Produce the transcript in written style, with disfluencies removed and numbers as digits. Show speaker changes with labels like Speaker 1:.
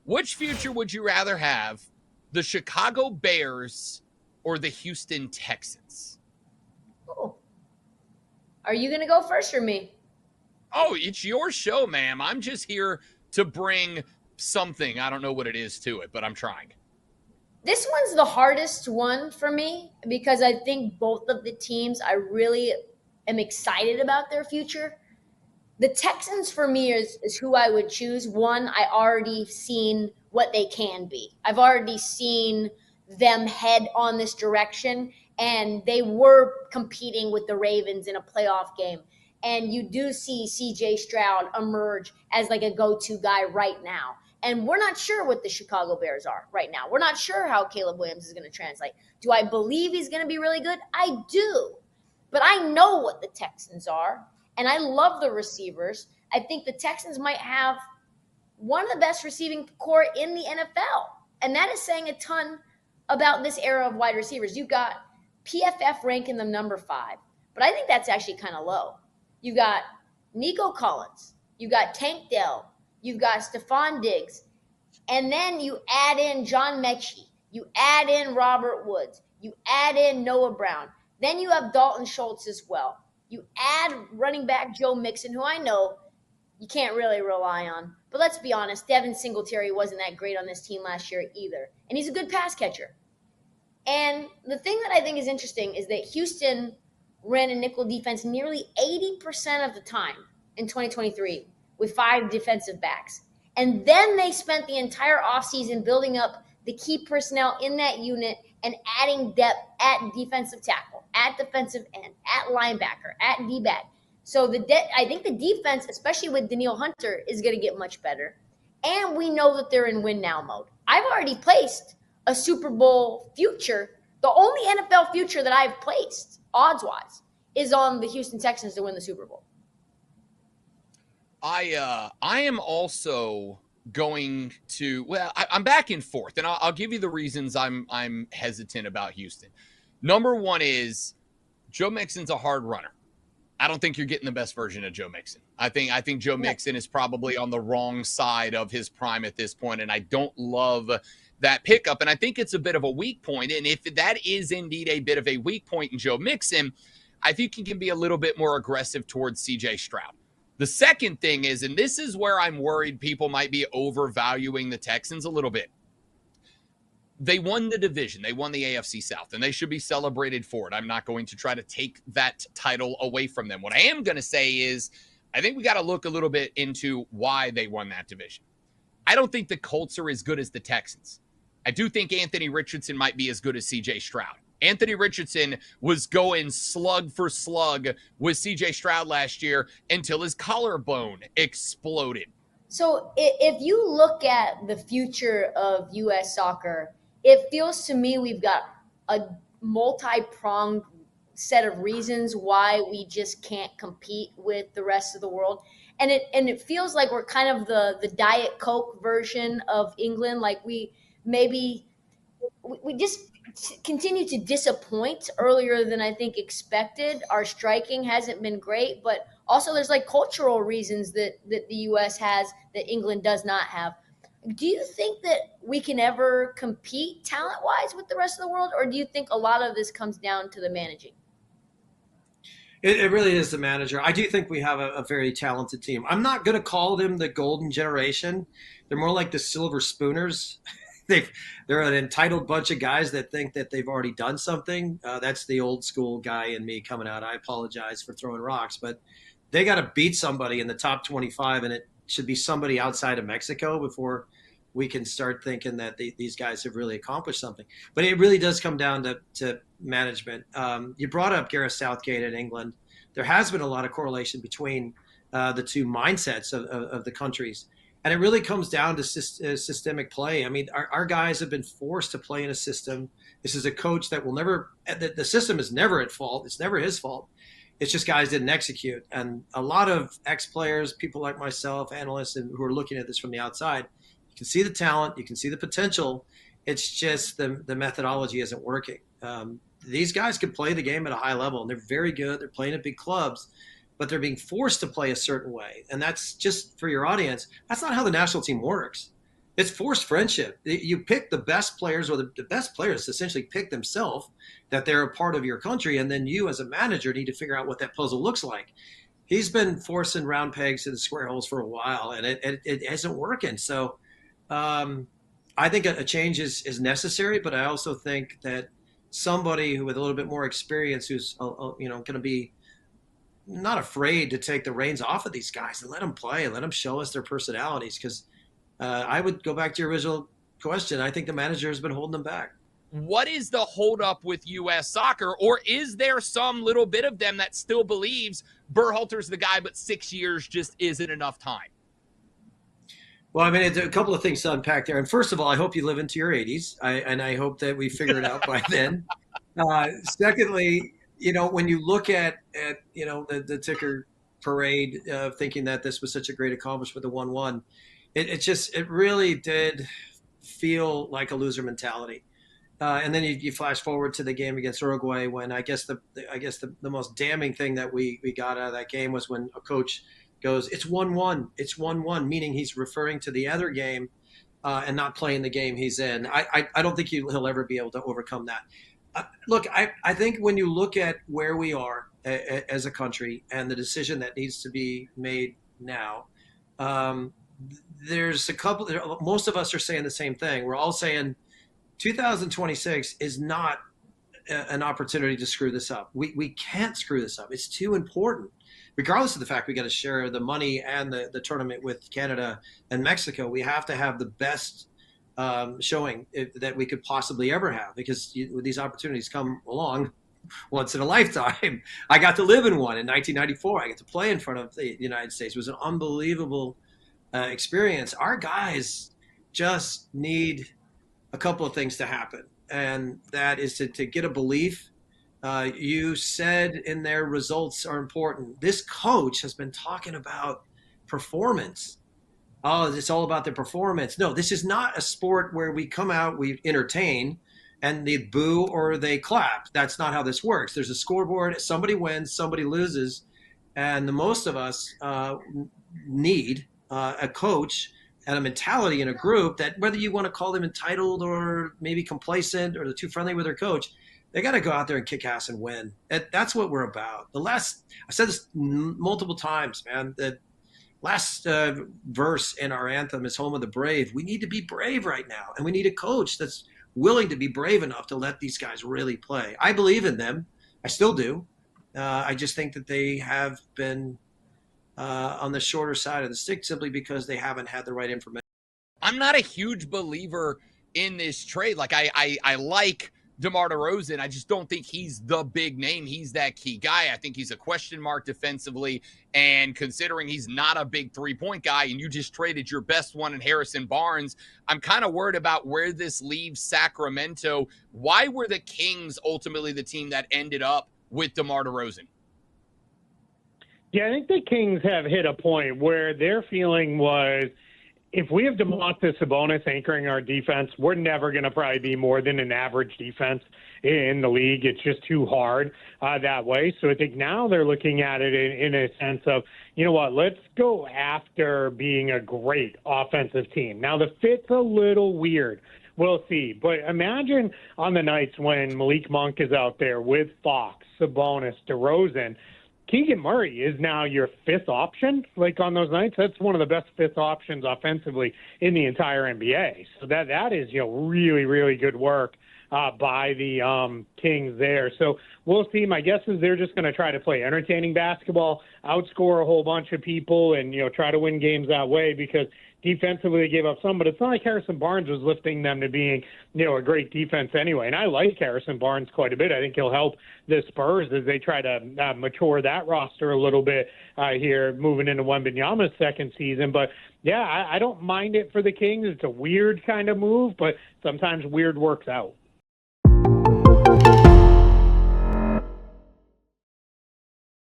Speaker 1: Which future would you rather have, the Chicago Bears or the Houston Texans?
Speaker 2: Oh. Are you going to go first or me?
Speaker 1: Oh, it's your show, ma'am. I'm just here to bring something. I don't know what it is to it, but I'm trying.
Speaker 2: This one's the hardest one for me because I think both of the teams, I really am excited about their future. The Texans for me is who I would choose. One, I already seen what they can be. I've already seen them head on this direction, and they were competing with the Ravens in a playoff game. And you do see CJ Stroud emerge as like a go-to guy right now. And we're not sure what the Chicago Bears are right now. We're not sure how Caleb Williams is going to translate. Do I believe he's going to be really good? I do. But I know what the Texans are, and I love the receivers. I think the Texans might have one of the best receiving core in the NFL. And that is saying a ton about this era of wide receivers. You've got PFF ranking them number 5, but I think that's actually kind of low. You've got Nico Collins. You've got Tank Dell. You've got Stephon Diggs. And then you add in John Mechie. You add in Robert Woods. You add in Noah Brown. Then you have Dalton Schultz as well. You add running back Joe Mixon, who I know you can't really rely on. But let's be honest, Devin Singletary wasn't that great on this team last year either. And he's a good pass catcher. And the thing that I think is interesting is that Houston ran a nickel defense nearly 80% of the time in 2023 with 5 defensive backs. And then they spent the entire offseason building up the key personnel in that unit and adding depth at defensive tackle, at defensive end, at linebacker, at D-back. So I think the defense, especially with Danielle Hunter, is going to get much better. And we know that they're in win now mode. I've already placed a Super Bowl future. The only NFL future that I've placed, odds-wise, is on the Houston Texans to win the Super Bowl.
Speaker 1: I am also going to, well, I'm back and forth, and I'll give you the reasons I'm hesitant about Houston. Number one is Joe Mixon's a hard runner. I don't think you're getting the best version of Joe Mixon. I think Joe Mixon is probably on the wrong side of his prime at this point, and I don't love that pickup. And I think it's a bit of a weak point. And if that is indeed a bit of a weak point in Joe Mixon, I think he can be a little bit more aggressive towards CJ Stroud. The second thing is, and this is where I'm worried people might be overvaluing the Texans a little bit. They won the division. They won the AFC South, and they should be celebrated for it. I'm not going to try to take that title away from them. What I am going to say is I think we got to look a little bit into why they won that division. I don't think the Colts are as good as the Texans. I do think Anthony Richardson might be as good as CJ Stroud. Anthony Richardson was going slug for slug with CJ Stroud last year until his collarbone exploded.
Speaker 2: So if you look at the future of U.S. soccer, it feels to me we've got a multi-pronged set of reasons why we just can't compete with the rest of the world. And it feels like we're kind of the Diet Coke version of England. Like we just continue to disappoint earlier than I think expected. Our striking hasn't been great, but also there's like cultural reasons that the U.S. has that England does not have. Do you think that we can ever compete talent-wise with the rest of the world, or do you think a lot of this comes down to the managing?
Speaker 3: It really is the manager. I do think we have a very talented team. I'm not going to call them the golden generation. They're more like the silver spooners. They're an entitled bunch of guys that think that they've already done something. That's the old school guy in me coming out. I apologize for throwing rocks, but they got to beat somebody in the top 25, and it should be somebody outside of Mexico before we can start thinking that these guys have really accomplished something. But it really does come down to management. You brought up Gareth Southgate in England. There has been a lot of correlation between the two mindsets of the countries. And it really comes down to systemic play. I mean, our guys have been forced to play in a system. This is a coach that will never – the system is never at fault. It's never his fault. It's just guys didn't execute. And a lot of ex-players, people like myself, analysts who are looking at this from the outside, you can see the talent, you can see the potential. It's just the methodology isn't working. These guys can play the game at a high level, and they're very good. They're playing at big clubs, but they're being forced to play a certain way. And that's just for your audience. That's not how the national team works. It's forced friendship. You pick the best players, or the best players essentially pick themselves that they're a part of your country, and then you as a manager need to figure out what that puzzle looks like. He's been forcing round pegs to the square holes for a while, and it isn't working. So I think a change is necessary, but I also think that somebody who with a little bit more experience, who's going to be not afraid to take the reins off of these guys and let them play, and let them show us their personalities. Because I would go back to your original question. I think the manager has been holding them back.
Speaker 1: What is the holdup with U.S. soccer, or is there some little bit of them that still believes Berhalter's the guy, but 6 years just isn't enough time?
Speaker 3: Well, I mean, it's a couple of things to unpack there. And first of all, I hope you live into your 80s, and I hope that we figure it out by then. Secondly, when you look at the ticker parade, thinking that this was such a great accomplishment, the 1-1, it really did feel like a loser mentality. And then you flash forward to the game against Uruguay, when I guess the most damning thing that we got out of that game was when a coach goes, "It's 1-1, it's 1-1," meaning he's referring to the other game and not playing the game he's in. I don't think he'll ever be able to overcome that. Look, I think when you look at where we are as a country and the decision that needs to be made now, there's a couple. Most of us are saying the same thing. We're all saying 2026 is not an opportunity to screw this up. We can't screw this up. It's too important. Regardless of the fact we got to share the money and the tournament with Canada and Mexico, we have to have the best showing that we could possibly ever have, because these opportunities come along once in a lifetime. I got to live in one in 1994. I got to play in front of the United States. It was an unbelievable experience. Our guys just need a couple of things to happen, and that is to get a belief. You said in their results are important. This coach has been talking about performance. Oh, it's all about the performance. No, this is not a sport where we come out, we entertain, and they boo or they clap. That's not how this works. There's a scoreboard. Somebody wins, somebody loses. And the most of us need a coach and a mentality in a group that, whether you want to call them entitled or maybe complacent or they're too friendly with their coach, they got to go out there and kick ass and win. That's what we're about. I said this multiple times, man. The last verse in our anthem is "Home of the Brave." We need to be brave right now, and we need a coach that's willing to be brave enough to let these guys really play. I believe in them. I still do. I just think that they have been on the shorter side of the stick simply because they haven't had the right information.
Speaker 1: I'm not a huge believer in this trade. Like I like DeMar DeRozan. I just don't think he's the big name. He's that key guy. I think he's a question mark defensively. And considering he's not a big three-point guy, and you just traded your best one in Harrison Barnes, I'm kind of worried about where this leaves Sacramento. Why were the Kings ultimately the team that ended up with DeMar DeRozan?
Speaker 4: Yeah, I think the Kings have hit a point where their feeling was, if we have Domantas Sabonis anchoring our defense, we're never going to probably be more than an average defense in the league. It's just too hard that way. So I think now they're looking at it in a sense of, you know what, let's go after being a great offensive team. Now, the fit's a little weird. We'll see. But imagine on the nights when Malik Monk is out there with Fox, Sabonis, DeRozan, Keegan Murray is now your fifth option, like on those nights. That's one of the best fifth options offensively in the entire NBA. So that is, really, really good work by the Kings there. So we'll see. My guess is they're just going to try to play entertaining basketball, outscore a whole bunch of people, and, try to win games that way, because defensively they gave up some, but it's not like Harrison Barnes was lifting them to being, a great defense anyway. And I like Harrison Barnes quite a bit. I think he'll help the Spurs as they try to mature that roster a little bit here moving into Wembanyama's second season. But, yeah, I don't mind it for the Kings. It's a weird kind of move, but sometimes weird works out.